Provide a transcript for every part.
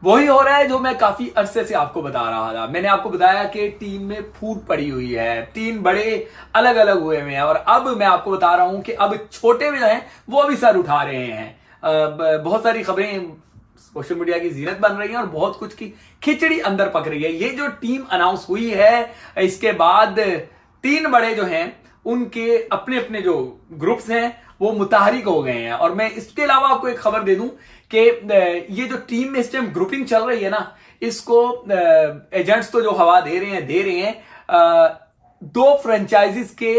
वही हो रहा है जो मैं काफी अरसे से आपको बता रहा था। मैंने आपको बताया कि टीम में फूट पड़ी हुई है, तीन बड़े अलग अलग हुए हैं, और अब मैं आपको बता रहा हूं कि अब छोटे भी हैं वो भी सर उठा रहे हैं। बहुत सारी खबरें सोशल मीडिया की जीनत बन रही है और बहुत कुछ की खिचड़ी अंदर पक रही है। ये जो टीम अनाउंस हुई है, इसके बाद तीन बड़े जो हैं उनके अपने अपने जो ग्रुप्स हैं वो मुताहरिक हो गए हैं। और मैं इसके अलावा आपको एक खबर दे दूं कि ये जो टीम में इस टाइम ग्रुपिंग चल रही है ना, इसको एजेंट्स तो जो हवा दे रहे हैं दो फ्रेंचाइजीज के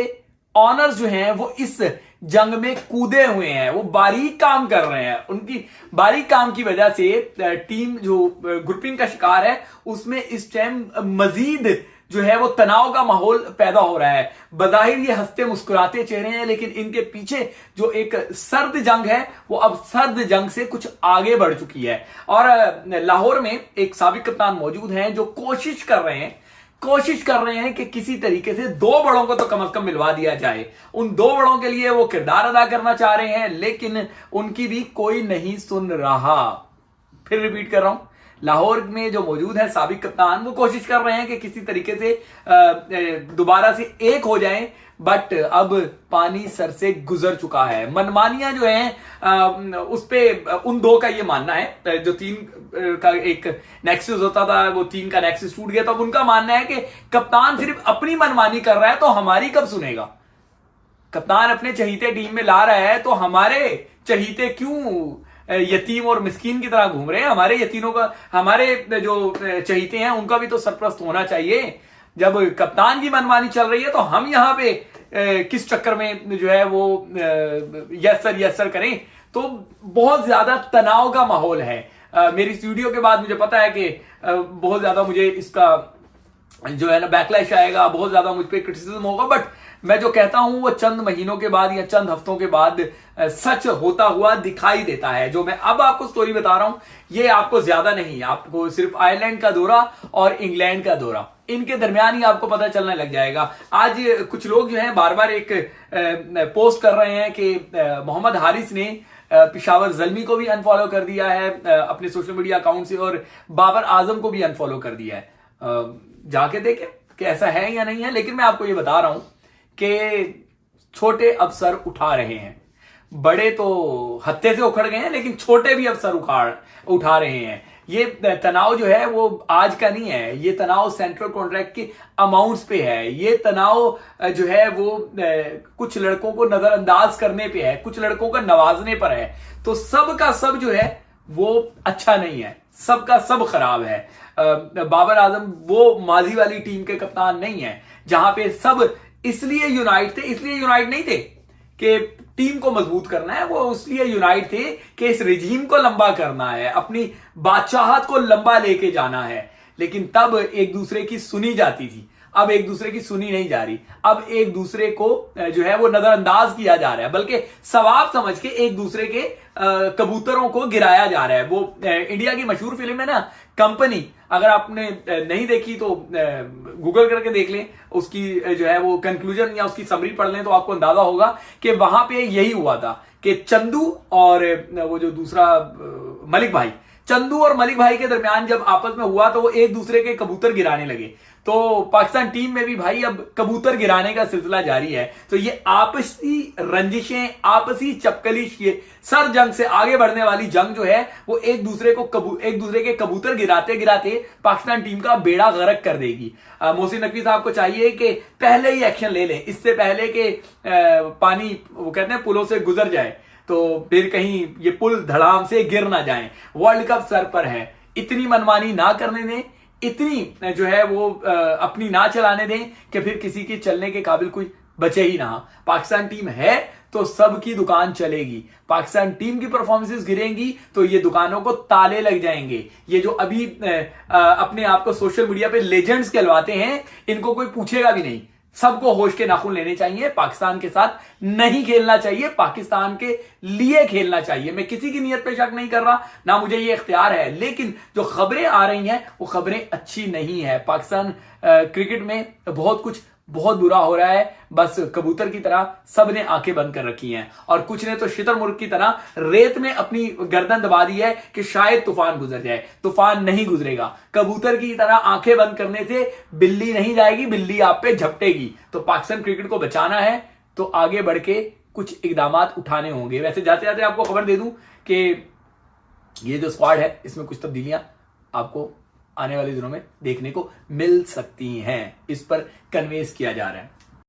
ऑनर्स जो हैं वो इस जंग में कूदे हुए हैं, वो बारीक काम कर रहे हैं। उनकी बारीक काम की वजह से टीम जो ग्रुपिंग का शिकार है उसमें इस टाइम मजीद जो है वो तनाव का माहौल पैदा हो रहा है। बज़ाहिर ये हंसते मुस्कुराते चेहरे हैं, लेकिन इनके पीछे जो एक सर्द जंग है वो अब सर्द जंग से कुछ आगे बढ़ चुकी है। और लाहौर में एक साबिक कप्तान मौजूद हैं जो कोशिश कर रहे हैं कि किसी तरीके से दो बड़ों को तो कम से कम मिलवा दिया जाए। उन दो बड़ों के लिए वो किरदार अदा करना चाह रहे हैं, लेकिन उनकी भी कोई नहीं सुन रहा। फिर रिपीट कर रहा हूं, लाहौर में जो मौजूद है साबिक कप्तान, वो कोशिश कर रहे हैं कि किसी तरीके से दोबारा से एक हो जाएं, बट अब पानी सर से गुजर चुका है। मनमानियां जो हैं उस पे उन दो का ये मानना है, जो तीन का एक नेक्सस होता था वो तीन का नेक्सस टूट गया, तो अब उनका मानना है कि कप्तान सिर्फ अपनी मनमानी कर रहा है तो हमारी कब सुनेगा। कप्तान अपने चहीते टीम में ला रहा है तो हमारे चहीते क्यों यतीम और मिस्कीन की तरह घूम रहे हैं। हमारे यतीमों का, हमारे जो चहीते हैं उनका भी तो सरपरस्त होना चाहिए। जब कप्तान की मनमानी चल रही है तो हम यहां पे किस चक्कर में जो है वो यस सर करें। तो बहुत ज्यादा तनाव का माहौल है। मेरी इस वीडियो के बाद मुझे पता है कि बहुत ज्यादा मुझे इसका जो है ना बैकलैश आएगा, बहुत ज्यादा मुझ पर क्रिटिसिज्म होगा, बट मैं जो कहता हूं वो चंद महीनों के बाद या चंद हफ्तों के बाद सच होता हुआ दिखाई देता है। जो मैं अब आपको स्टोरी बता रहा हूं ये आपको ज्यादा नहीं, आपको सिर्फ आयरलैंड का दौरा और इंग्लैंड का दौरा, इनके दरमियान ही आपको पता चलने लग जाएगा। आज कुछ लोग जो हैं बार बार एक पोस्ट कर रहे हैं कि मोहम्मद हारिस ने पिशावर जल्मी को भी अनफॉलो कर दिया है अपने सोशल मीडिया अकाउंट से, और बाबर आजम को भी अनफॉलो कर दिया है। जाके देखें कि ऐसा है या नहीं है। लेकिन मैं आपको ये बता रहा हूं कि छोटे अफसर उठा रहे हैं, बड़े तो हत्थे से उखड़ गए हैं, लेकिन छोटे भी अफसर उठा रहे हैं। ये तनाव जो है वो आज का नहीं है, ये तनाव सेंट्रल कॉन्ट्रैक्ट के अमाउंट्स पे है। ये तनाव जो है वो कुछ लड़कों को नजरअंदाज करने पे है, कुछ लड़कों का नवाजने पर है। तो सब का सब जो है वो अच्छा नहीं है, सबका सब खराब है। बाबर आजम वो माजी वाली टीम के कप्तान नहीं है जहां पे सब इसलिए यूनाइट नहीं थे कि टीम को मजबूत करना है, वो इसलिए यूनाइट थे कि इस रिजीम को लंबा करना है, अपनी बादशाहत को लंबा लेके जाना है। लेकिन तब एक दूसरे की सुनी जाती थी, अब एक दूसरे की सुनी नहीं जा रही। अब एक दूसरे को जो है वो नजरअंदाज किया जा रहा है, बल्कि सवाब समझ के एक दूसरे के कबूतरों को गिराया जा रहा है। वो इंडिया की मशहूर फिल्म है ना कंपनी, अगर आपने नहीं देखी तो गूगल करके देख लें, उसकी जो है वो कंक्लूजन या उसकी समरी पढ़ लें तो आपको अंदाजा होगा कि वहां पे यही हुआ था कि चंदू और वो जो दूसरा मलिक भाई, चंदू और मलिक भाई के दरमियान जब आपस में हुआ तो वो एक दूसरे के कबूतर गिराने लगे। तो पाकिस्तान टीम में भी भाई अब कबूतर गिराने का सिलसिला जारी है। तो ये आपसी रंजिशें, आपसी चपकलिश, ये सर जंग से आगे बढ़ने वाली जंग जो है वो एक दूसरे के कबूतर गिराते गिराते पाकिस्तान टीम का बेड़ा गर्क कर देगी। मोहसिन नकवी साहब को चाहिए कि पहले ही एक्शन ले लें, इससे पहले कि पानी, वो कहते हैं, पुलों से गुजर जाए तो फिर कहीं ये पुल धड़ाम से गिर ना जाए। वर्ल्ड कप सर पर है, इतनी मनमानी ना करने दें, इतनी जो है वो अपनी ना चलाने दें कि फिर किसी के चलने के काबिल कोई बचे ही ना। पाकिस्तान टीम है तो सबकी दुकान चलेगी। पाकिस्तान टीम की परफॉर्मेंसेस गिरेंगी तो ये दुकानों को ताले लग जाएंगे। ये जो अभी अपने आप को सोशल मीडिया पे लेजेंड्स कहलवाते हैं, इनको कोई पूछेगा भी नहीं। सबको होश के नाखून लेने चाहिए, पाकिस्तान के साथ नहीं खेलना चाहिए, पाकिस्तान के लिए खेलना चाहिए। मैं किसी की नीयत पे शक नहीं कर रहा, ना मुझे ये इख्तियार है, लेकिन जो खबरें आ रही हैं वो खबरें अच्छी नहीं है। पाकिस्तान क्रिकेट में बहुत कुछ बहुत बुरा हो रहा है। बस कबूतर की तरह सबने आंखें बंद कर रखी हैं और कुछ ने तो शुतुरमुर्ग की तरह रेत में अपनी गर्दन दबा दी है कि शायद तूफान गुजर जाए। तूफान नहीं गुजरेगा। कबूतर की तरह आंखें बंद करने से बिल्ली नहीं जाएगी, बिल्ली आप पे झपटेगी। तो पाकिस्तान क्रिकेट को बचाना है तो आगे बढ़ के कुछ इकदाम उठाने होंगे। वैसे जाते जाते आपको खबर दे दूं कि ये जो स्क्वाड है इसमें कुछ तब्दीलियां आपको आने वाले दिनों में देखने को मिल सकती हैं। इस पर कन्वेंस किया जा रहा है।